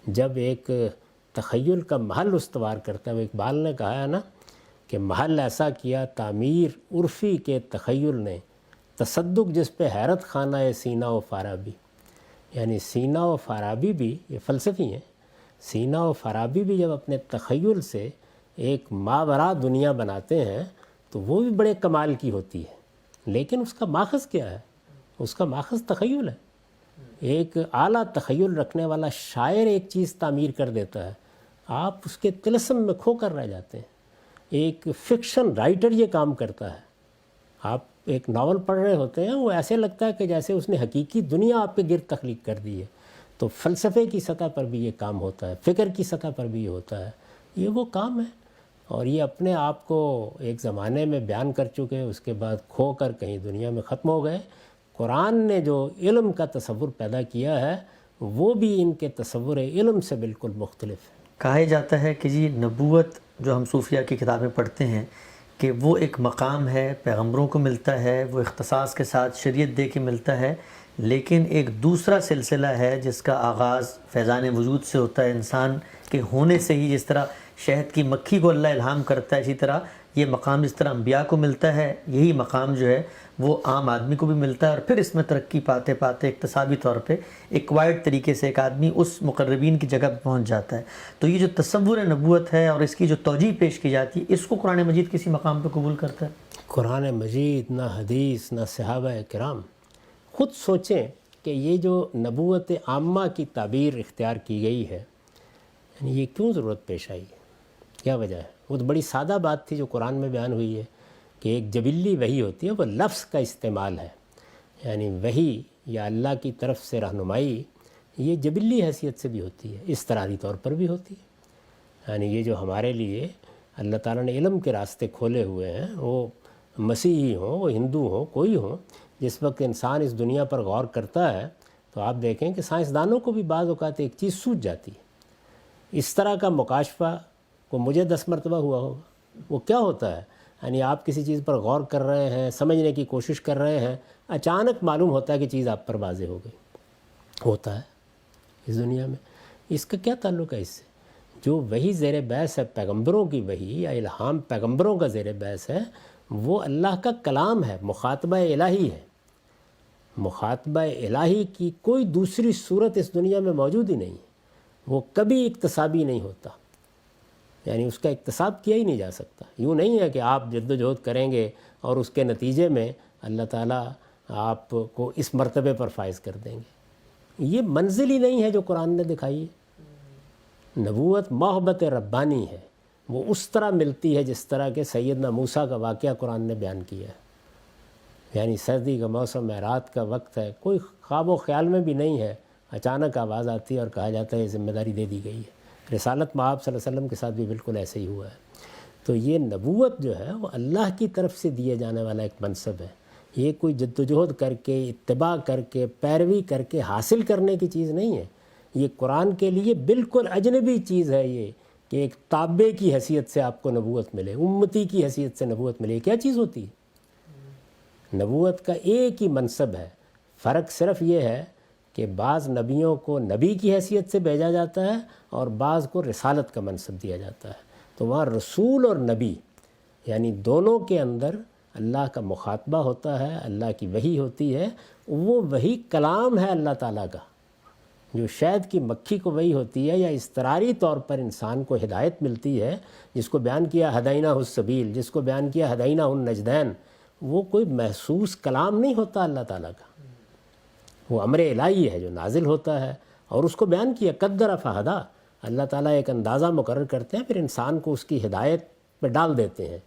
جب ایک تخیل کا محل استوار کرتا ہے، وہ اقبال نے کہا ہے نا کہ محل ایسا کیا تعمیر عرفی کے تخیل نے، تصدق جس پہ حیرت خانہ سینہ و فارابی. یعنی سینہ و فارابی بھی یہ فلسفی ہیں. سینہ و فارابی بھی جب اپنے تخیل سے ایک ماورا دنیا بناتے ہیں تو وہ بھی بڑے کمال کی ہوتی ہے، لیکن اس کا ماخذ کیا ہے؟ اس کا ماخذ تخیل ہے. ایک اعلیٰ تخیل رکھنے والا شاعر ایک چیز تعمیر کر دیتا ہے، آپ اس کے طلسم میں کھو کر رہ جاتے ہیں. ایک فکشن رائٹر یہ کام کرتا ہے. آپ ایک ناول پڑھ رہے ہوتے ہیں، وہ ایسے لگتا ہے کہ جیسے اس نے حقیقی دنیا آپ کے گرد تخلیق کر دی ہے. تو فلسفے کی سطح پر بھی یہ کام ہوتا ہے، فکر کی سطح پر بھی یہ ہوتا ہے. یہ وہ کام ہے، اور یہ اپنے آپ کو ایک زمانے میں بیان کر چکے، اس کے بعد کھو کر کہیں دنیا میں ختم ہو گئے. قرآن نے جو علم کا تصور پیدا کیا ہے وہ بھی ان کے تصور علم سے بالکل مختلف ہے. کہا جاتا ہے کہ جی نبوت جو ہم صوفیہ کی کتابیں پڑھتے ہیں کہ وہ ایک مقام ہے، پیغمبروں کو ملتا ہے، وہ اختصاص کے ساتھ شریعت دے کے ملتا ہے، لیکن ایک دوسرا سلسلہ ہے جس کا آغاز فیضان وجود سے ہوتا ہے. انسان کے ہونے سے ہی جس طرح شہد کی مکھی کو اللہ الہام کرتا ہے، اسی طرح یہ مقام جس طرح انبیاء کو ملتا ہے، یہی مقام جو ہے وہ عام آدمی کو بھی ملتا ہے. اور پھر اس میں ترقی پاتے پاتے اقتصادی طور پہ ایکوائرڈ طریقے سے ایک آدمی اس مقربین کی جگہ پہ پہنچ جاتا ہے. تو یہ جو تصور نبوت ہے اور اس کی جو توجیہ پیش کی جاتی ہے، اس کو قرآن مجید کسی مقام پہ قبول کرتا ہے؟ قرآن مجید نہ حدیث نہ صحابہ کرام. خود سوچیں کہ یہ جو نبوت عامہ کی تعبیر اختیار کی گئی ہے، یعنی یہ کیوں ضرورت پیش آئی ہے؟ کیا وجہ ہے؟ وہ تو بڑی سادہ بات تھی جو قرآن میں بیان ہوئی ہے کہ ایک جبلی وحی ہوتی ہے، وہ لفظ کا استعمال ہے، یعنی وحی یا اللہ کی طرف سے رہنمائی یہ جبلی حیثیت سے بھی ہوتی ہے، اضطراری طور پر بھی ہوتی ہے۔ یعنی یہ جو ہمارے لیے اللہ تعالیٰ نے علم کے راستے کھولے ہوئے ہیں، وہ مسیحی ہوں، وہ ہندو ہوں، کوئی ہوں، جس وقت انسان اس دنیا پر غور کرتا ہے تو آپ دیکھیں کہ سائنسدانوں کو بھی بعض اوقات ایک چیز سوجھ جاتی ہے۔ اس طرح کا مکاشفہ کو مجھے 10 مرتبہ ہوا ہوگا۔ وہ کیا ہوتا ہے؟ یعنی آپ کسی چیز پر غور کر رہے ہیں، سمجھنے کی کوشش کر رہے ہیں، اچانک معلوم ہوتا ہے کہ چیز آپ پر واضح ہو گئی۔ ہوتا ہے اس دنیا میں۔ اس کا کیا تعلق ہے اس سے؟ جو وہی زیر بحث ہے پیغمبروں کی وحی یا الہام پیغمبروں کا زیر بحث ہے، وہ اللہ کا کلام ہے، مخاطبہ الہی ہے۔ مخاطبہ الہی کی کوئی دوسری صورت اس دنیا میں موجود ہی نہیں ہے۔ وہ کبھی اکتسابی نہیں ہوتا، یعنی اس کا اکتساب کیا ہی نہیں جا سکتا۔ یوں نہیں ہے کہ آپ جد و جہد کریں گے اور اس کے نتیجے میں اللہ تعالیٰ آپ کو اس مرتبے پر فائز کر دیں گے۔ یہ منزل ہی نہیں ہے جو قرآن نے دکھائی ہے۔ نبوت محبت ربانی ہے، وہ اس طرح ملتی ہے جس طرح کہ سیدنا موسیٰ کا واقعہ قرآن نے بیان کیا ہے۔ یعنی سردی کا موسم ہے، رات کا وقت ہے، کوئی خواب و خیال میں بھی نہیں ہے، اچانک آواز آتی ہے اور کہا جاتا ہے یہ ذمہ داری دے دی گئی ہے۔ رسالت مآب صلی اللہ علیہ وسلم کے ساتھ بھی بالکل ایسے ہی ہوا ہے۔ تو یہ نبوت جو ہے وہ اللہ کی طرف سے دیے جانے والا ایک منصب ہے۔ یہ کوئی جد و جہد کر کے، اتباع کر کے، پیروی کر کے حاصل کرنے کی چیز نہیں ہے۔ یہ قرآن کے لیے بالکل اجنبی چیز ہے، یہ کہ ایک تابع کی حیثیت سے آپ کو نبوت ملے، امتی کی حیثیت سے نبوت ملے۔ کیا چیز ہوتی ہے؟ نبوت کا ایک ہی منصب ہے، فرق صرف یہ ہے کہ بعض نبیوں کو نبی کی حیثیت سے بھیجا جاتا ہے اور بعض کو رسالت کا منصب دیا جاتا ہے۔ تو وہاں رسول اور نبی یعنی دونوں کے اندر اللہ کا مخاطبہ ہوتا ہے، اللہ کی وحی ہوتی ہے۔ وہ وحی کلام ہے اللہ تعالیٰ کا، جو شہد کی مکھی کو وحی ہوتی ہے یا اضطراری طور پر انسان کو ہدایت ملتی ہے، جس کو بیان کیا ہدینہ السبیل، جس کو بیان کیا ہدینہ النجدین، وہ کوئی محسوس کلام نہیں ہوتا اللہ تعالیٰ کا۔ وہ امر الہی ہے جو نازل ہوتا ہے، اور اس کو بیان کیا قدر فہدا۔ اللہ تعالیٰ ایک اندازہ مقرر کرتے ہیں، پھر انسان کو اس کی ہدایت پہ ڈال دیتے ہیں۔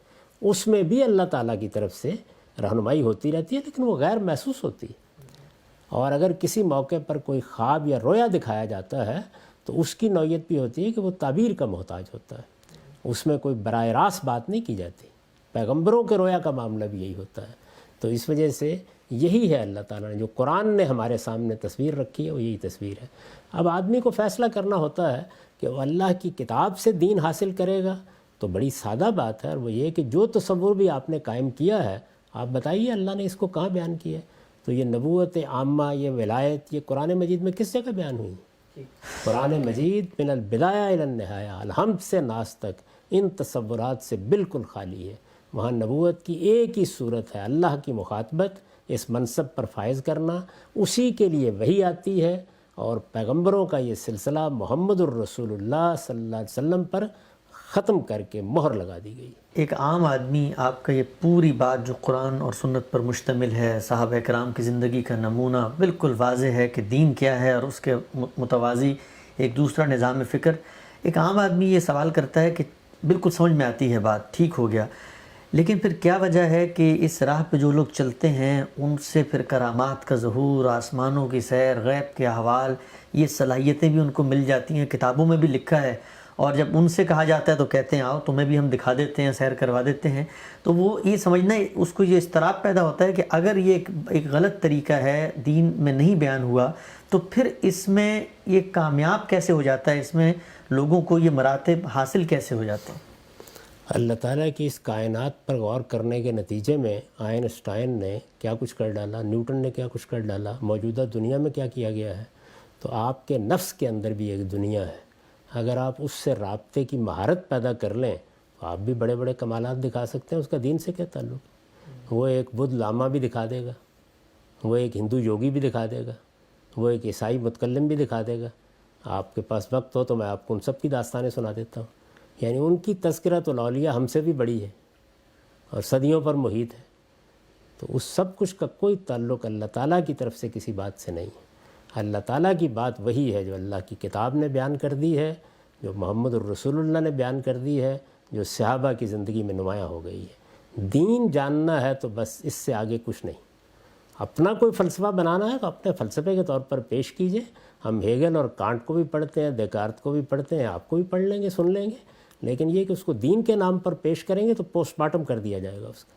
اس میں بھی اللہ تعالیٰ کی طرف سے رہنمائی ہوتی رہتی ہے، لیکن وہ غیر محسوس ہوتی ہے۔ اور اگر کسی موقع پر کوئی خواب یا رویا دکھایا جاتا ہے تو اس کی نوعیت بھی ہوتی ہے کہ وہ تعبیر کا محتاج ہوتا ہے، اس میں کوئی براہ راست بات نہیں کی جاتی۔ پیغمبروں کے رویا کا معاملہ بھی یہی ہوتا ہے۔ تو اس وجہ سے یہی ہے اللہ تعالیٰ نے جو قرآن نے ہمارے سامنے تصویر رکھی ہے، وہ یہی تصویر ہے۔ اب آدمی کو فیصلہ کرنا ہوتا ہے کہ وہ اللہ کی کتاب سے دین حاصل کرے گا، تو بڑی سادہ بات ہے، اور وہ یہ کہ جو تصور بھی آپ نے قائم کیا ہے، آپ بتائیے اللہ نے اس کو کہاں بیان کیا ہے؟ تو یہ نبوت عامہ، یہ ولایت، یہ قرآن مجید میں کس جگہ بیان ہوئی؟ قرآن مجید من البدایہ الی النہایہ، الحمد سے ناس تک ان تصورات سے بالکل خالی ہے۔ وہاں نبوت کی ایک ہی صورت ہے، اللہ کی مخاطبت، اس منصب پر فائز کرنا، اسی کے لیے وحی آتی ہے، اور پیغمبروں کا یہ سلسلہ محمد الرسول اللہ صلی اللہ علیہ وسلم پر ختم کر کے مہر لگا دی گئی۔ ایک عام آدمی آپ کا یہ پوری بات جو قرآن اور سنت پر مشتمل ہے، صحابہ کرام کی زندگی کا نمونہ بالکل واضح ہے کہ دین کیا ہے اور اس کے متوازی ایک دوسرا نظام فکر، ایک عام آدمی یہ سوال کرتا ہے کہ بالکل سمجھ میں آتی ہے بات، ٹھیک ہو گیا، لیکن پھر کیا وجہ ہے کہ اس راہ پہ جو لوگ چلتے ہیں ان سے پھر کرامات کا ظہور، آسمانوں کی سیر، غیب کے احوال، یہ صلاحیتیں بھی ان کو مل جاتی ہیں، کتابوں میں بھی لکھا ہے، اور جب ان سے کہا جاتا ہے تو کہتے ہیں آؤ تمہیں بھی ہم دکھا دیتے ہیں، سیر کروا دیتے ہیں۔ تو وہ یہ سمجھنا، اس کو یہ اضطراب پیدا ہوتا ہے کہ اگر یہ ایک غلط طریقہ ہے، دین میں نہیں بیان ہوا، تو پھر اس میں یہ کامیاب کیسے ہو جاتا ہے، اس میں لوگوں کو یہ مراتب حاصل کیسے ہو جاتے ہیں؟ اللہ تعالیٰ کی اس کائنات پر غور کرنے کے نتیجے میں آئنسٹائن نے کیا کچھ کر ڈالا، نیوٹن نے کیا کچھ کر ڈالا، موجودہ دنیا میں کیا کیا گیا ہے۔ تو آپ کے نفس کے اندر بھی ایک دنیا ہے، اگر آپ اس سے رابطے کی مہارت پیدا کر لیں تو آپ بھی بڑے بڑے کمالات دکھا سکتے ہیں۔ اس کا دین سے کیا تعلق؟ وہ ایک بدھ لاما بھی دکھا دے گا، وہ ایک ہندو یوگی بھی دکھا دے گا، وہ ایک عیسائی متکلم بھی دکھا دے گا۔ آپ کے پاس وقت ہو تو میں آپ کو ان سب کی داستانیں سنا دیتا ہوں۔ یعنی ان کی تذکرۃ الاولیاء ہم سے بھی بڑی ہے اور صدیوں پر محیط ہے۔ تو اس سب کچھ کا کوئی تعلق اللہ تعالیٰ کی طرف سے کسی بات سے نہیں ہے۔ اللہ تعالیٰ کی بات وہی ہے جو اللہ کی کتاب نے بیان کر دی ہے، جو محمد الرسول اللہ نے بیان کر دی ہے، جو صحابہ کی زندگی میں نمایاں ہو گئی ہے۔ دین جاننا ہے تو بس اس سے آگے کچھ نہیں۔ اپنا کوئی فلسفہ بنانا ہے تو اپنے فلسفے کے طور پر پیش کیجئے۔ ہم ہیگل اور کانٹ کو بھی پڑھتے ہیں، دیکارت کو بھی پڑھتے ہیں، آپ کو بھی پڑھ لیں گے، سن لیں گے، لیکن یہ کہ اس کو دین کے نام پر پیش کریں گے تو پوسٹ مارٹم کر دیا جائے گا اس کا۔